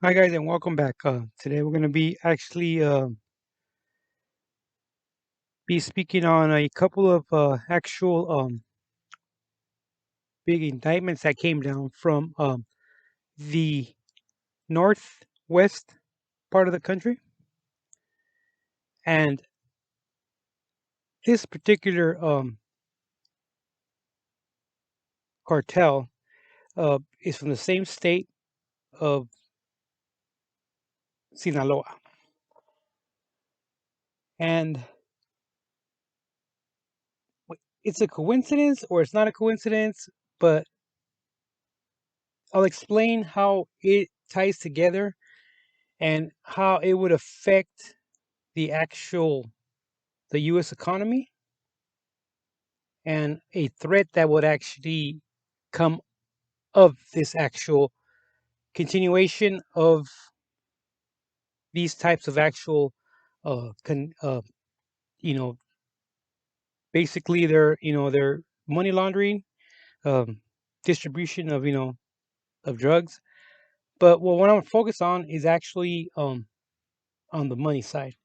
Hi guys, and welcome back. Today we're going to be actually be speaking on a couple of actual big indictments that came down from the northwest part of the country, and this particular cartel is from the same state of Sinaloa, and it's a coincidence or it's not a coincidence, but I'll explain how it ties together and how it would affect the U.S. economy and a threat that would actually come of this actual continuation of these types of actual, con, you know, basically their money laundering, um, distribution of of drugs. But what I'm focused on is actually on the money side.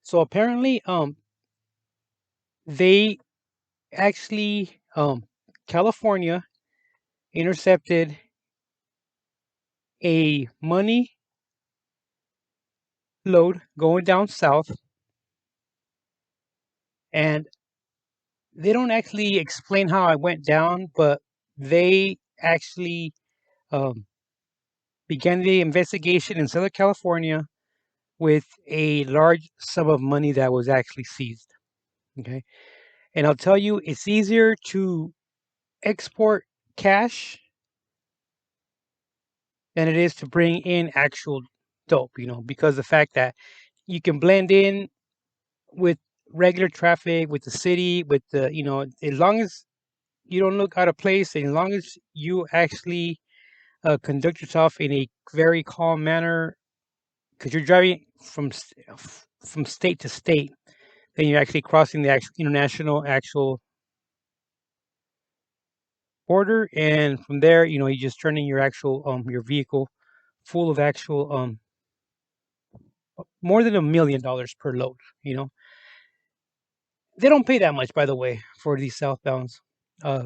So apparently, they actually California intercepted a money load going down south, and they don't actually explain how I went down, but they actually um, began the investigation in Southern California with a large sum of money that was actually seized. Okay, and I'll tell you, it's easier to export cash than it is to bring in actual dope. Because the fact that you can blend in with regular traffic, with the city, with as long as you don't look out of place, and as long as you actually conduct yourself in a very calm manner, because you're driving from state to state, then you're actually crossing the actual international actual border, and from there, you just turn in your vehicle full of actual more than $1 million per load. You know, they don't pay that much, by the way, for these southbounds. Uh,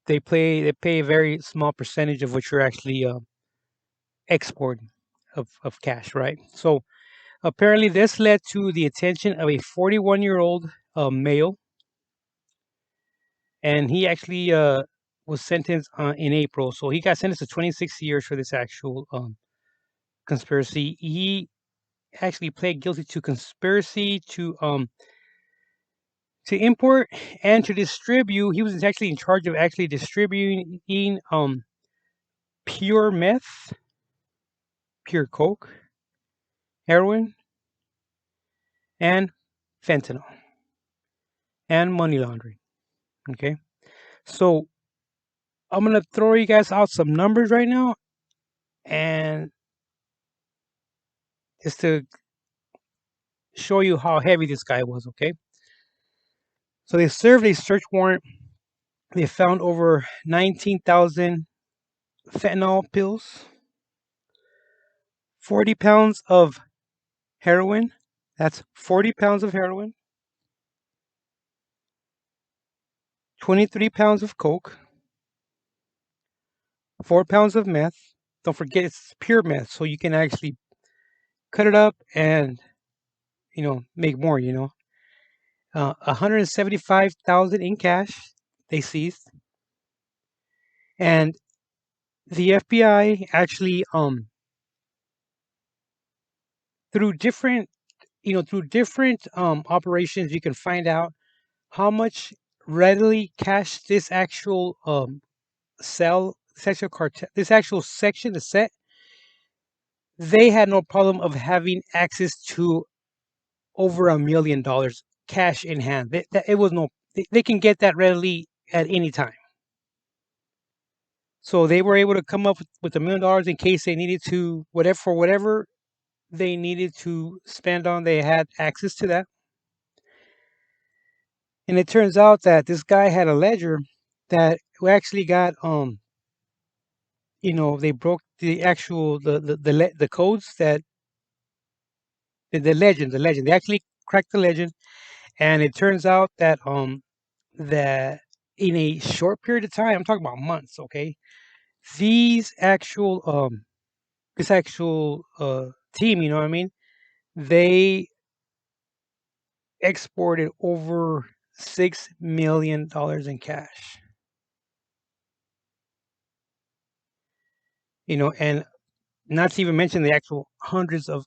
they pay a very small percentage of what you're actually exporting of cash, right? So apparently, this led to the attention of a 41-year-old male, and he actually was sentenced in April. So he got sentenced to 26 years for this actual conspiracy. He actually pled guilty to conspiracy to import and to distribute. He was actually in charge of actually distributing pure meth, pure coke, heroin, and fentanyl, and money laundering. Okay, so I'm gonna throw you guys out some numbers right now, and just to show you how heavy this guy was. Okay, so they served a search warrant. They found over 19,000 fentanyl pills, 40 pounds of heroin. That's 40 pounds of heroin, 23 pounds of coke, 4 pounds of meth. Don't forget it's pure meth, so you can actually cut it up and make more. 175,000 in cash they seized, and the FBI actually through different operations you can find out how much readily cash this actual this actual section is set. They had no problem of having access to over $1 million cash in hand. It was no, they can get that readily at any time. So they were able to come up with $1 million in case they needed to, whatever they needed to spend on. They had access to that. And it turns out that this guy had a ledger that actually got they broke the actual the codes that the legend. They actually cracked the legend, and it turns out that in a short period of time, I'm talking about months, okay, these actual this actual team, you know what I mean? They exported over $6 million in cash. And not to even mention the actual hundreds of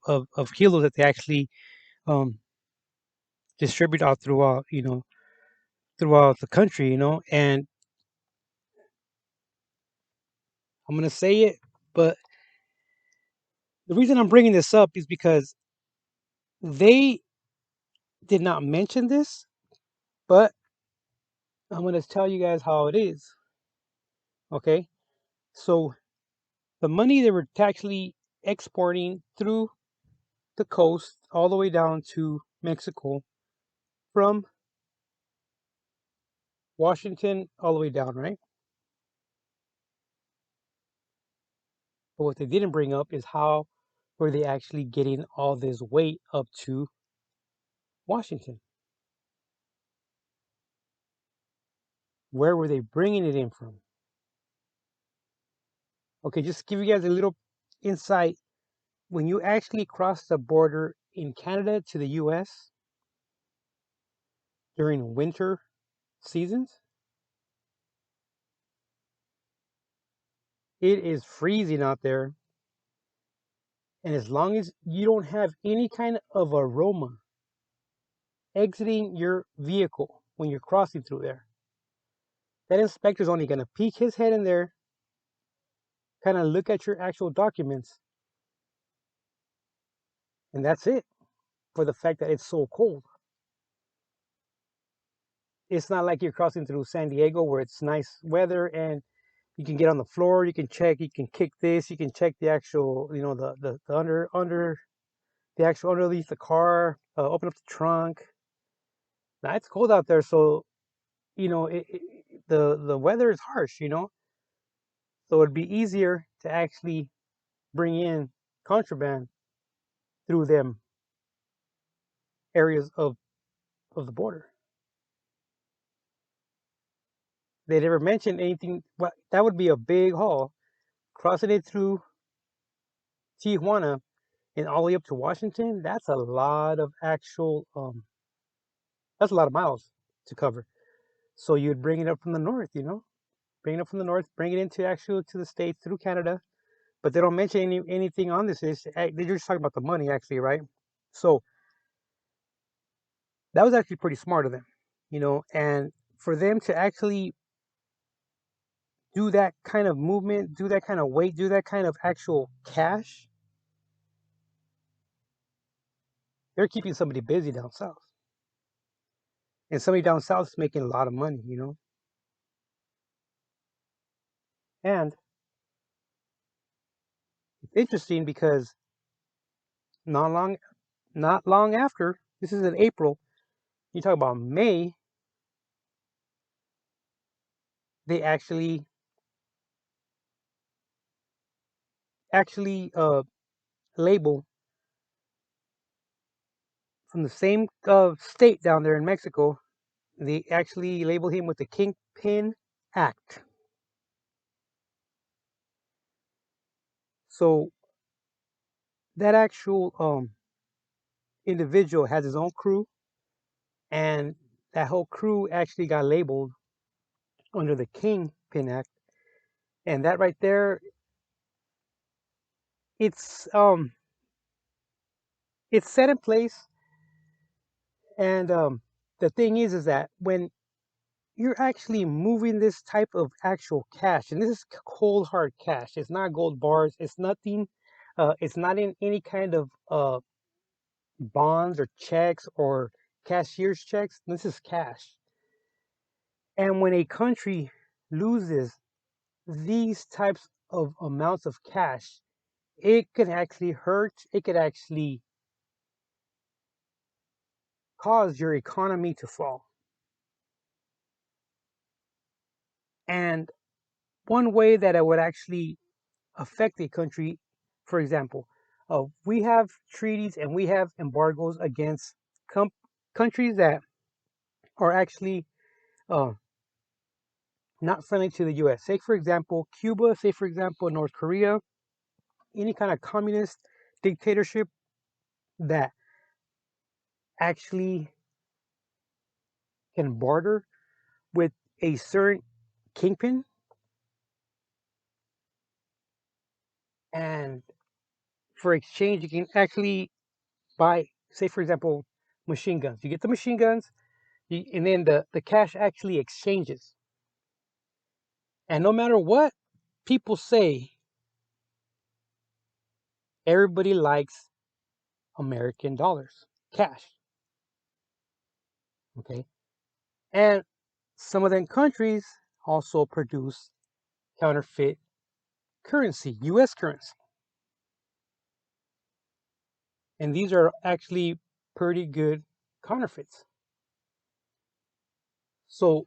kilos that they actually um, distribute out throughout the country. And I'm gonna say it, but the reason I'm bringing this up is because they did not mention this, but I'm gonna tell you guys how it is. Okay, so the money they were actually exporting through the coast all the way down to Mexico from Washington all the way down, right? But what they didn't bring up is how were they actually getting all this weight up to Washington? Where were they bringing it in from? Okay, just to give you guys a little insight. When you actually cross the border in Canada to the US during winter seasons, it is freezing out there. And as long as you don't have any kind of aroma exiting your vehicle when you're crossing through there, that inspector's only going to peek his head in there, kind of look at your actual documents, and that's it for the fact that it's so cold. It's not like you're crossing through San Diego where it's nice weather and you can get on the floor, you can check, you can kick this, you can check the actual, the under the actual underneath the car, open up the trunk. Now it's cold out there, so the weather is harsh, so it'd be easier to actually bring in contraband through them areas of the border. They never mentioned anything. Well, that would be a big haul, crossing it through Tijuana and all the way up to Washington. That's a lot of miles to cover. So you'd bring it up from the north, bring it up from the north, bring it into actual to the states through Canada. But they don't mention anything on this. They're just talking about the money, actually, right? So that was actually pretty smart of them, and for them to actually do that kind of movement, do that kind of weight, do that kind of actual cash, they're keeping somebody busy down south. And somebody down south is making a lot of money. And it's interesting because not long not long after, this is in April, you talk about May, they actually label from the same state down there in Mexico, they actually label him with the Kingpin Act. So that actual individual has his own crew, and that whole crew actually got labeled under the Kingpin Act, and that right there, it's um it's set in place. And the thing is that when you're actually moving this type of actual cash, and this is cold hard cash, it's not gold bars, it's nothing, it's not in any kind of bonds or checks or cashier's checks. This is cash. And when a country loses these types of amounts of cash, it can actually hurt, it could actually cause your economy to fall. And one way that I would actually affect a country. For example, we have treaties and we have embargoes against com- countries that are actually uh, not friendly to the U.S. Say, for example, Cuba. Say, for example, North Korea. Any kind of communist dictatorship that actually can barter with a certain kingpin, and for exchange, you can actually buy, say, for example, machine guns. You get the machine guns, and then the cash actually exchanges. And no matter what people say, everybody likes American dollars, cash. Okay. And some of them countries also produce counterfeit currency, US currency. And these are actually pretty good counterfeits. So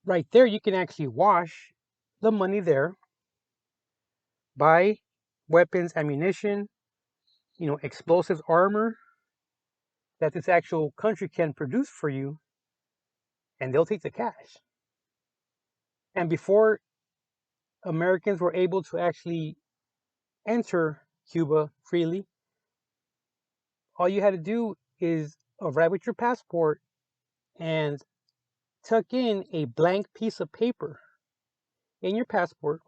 right there, you can actually wash the money there, buy weapons, ammunition, explosives, armor that this actual country can produce for you, and they'll take the cash. And before Americans were able to actually enter Cuba freely, all you had to do is arrive with your passport and tuck in a blank piece of paper in your passport.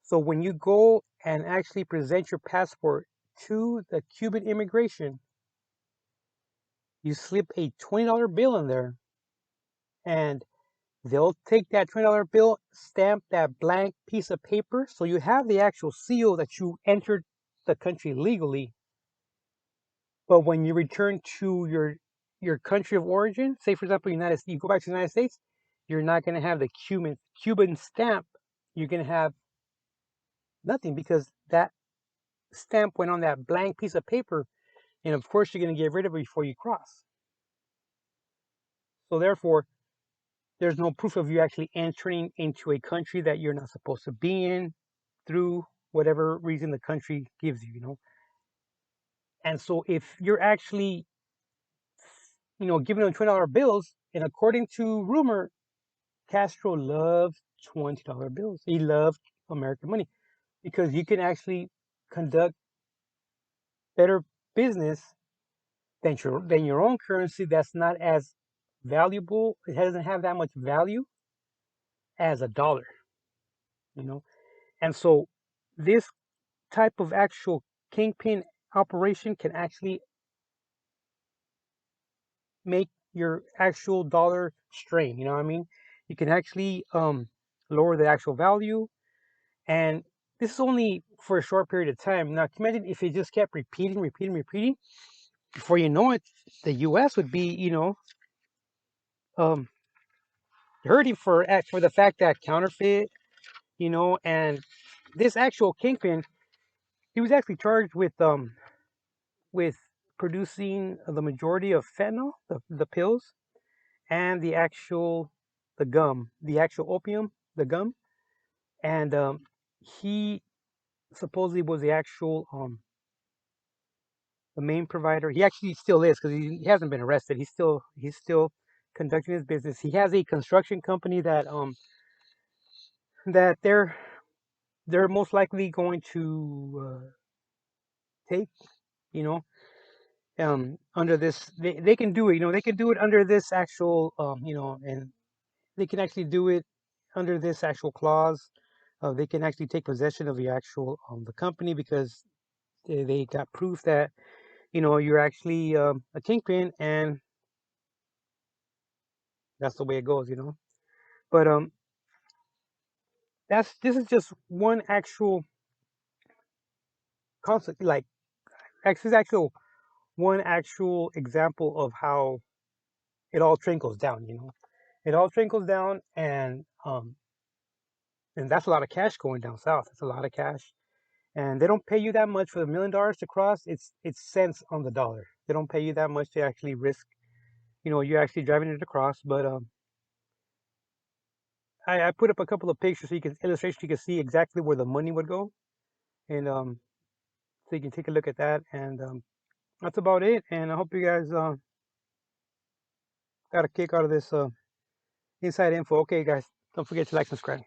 So when you go and actually present your passport to the Cuban immigration, you slip a $20 bill in there, and they'll take that $20 bill, stamp that blank piece of paper, so you have the actual seal that you entered the country legally. But when you return to your country of origin, say for example, United States, you go back to the United States, you're not going to have the Cuban stamp. You're going to have nothing because that stamp went on that blank piece of paper, and of course you're going to get rid of it before you cross. So therefore, there's no proof of you actually entering into a country that you're not supposed to be in through whatever reason the country gives you. And so if you're actually, giving them $20 bills, and according to rumor, Castro loved $20 bills. He loved American money because you can actually conduct better business than your own currency that's not as valuable. It doesn't have that much value as a dollar, you know. And so this type of actual kingpin operation can actually make your actual dollar strain. You know what I mean? You can actually lower the actual value, and this is only for a short period of time. Now, can you imagine if it just kept repeating, repeating, repeating? Before you know it, the U.S. would be, um, hurting for the fact that counterfeit, and this actual kingpin, he was actually charged with producing the majority of fentanyl, the pills, and the actual opium, the gum, and he supposedly was the main provider. He actually still is because he hasn't been arrested. He's still conducting his business. He has a construction company that they're most likely going to take, you know, under this. They can do it. They can do it under this actual, and they can actually do it under this actual clause. They can actually take possession of the actual the company because they got proof that you're actually a kingpin, and that's the way it goes. But this is just one actual concept, like this is actual one actual example of how it all trickles down. It all trickles down, and that's a lot of cash going down south. It's a lot of cash, and they don't pay you that much for $1 million to cross. It's cents on the dollar. They don't pay you that much to actually risk, you actually driving it across. But I put up a couple of pictures so you can illustrations you can see exactly where the money would go, and so you can take a look at that. And that's about it. And I hope you guys got a kick out of this inside info. Okay, guys, don't forget to like, subscribe.